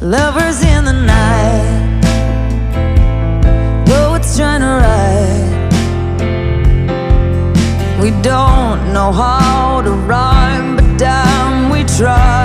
Lovers in the night, poets trying to write. We don't know how to rhyme, but damn, we try.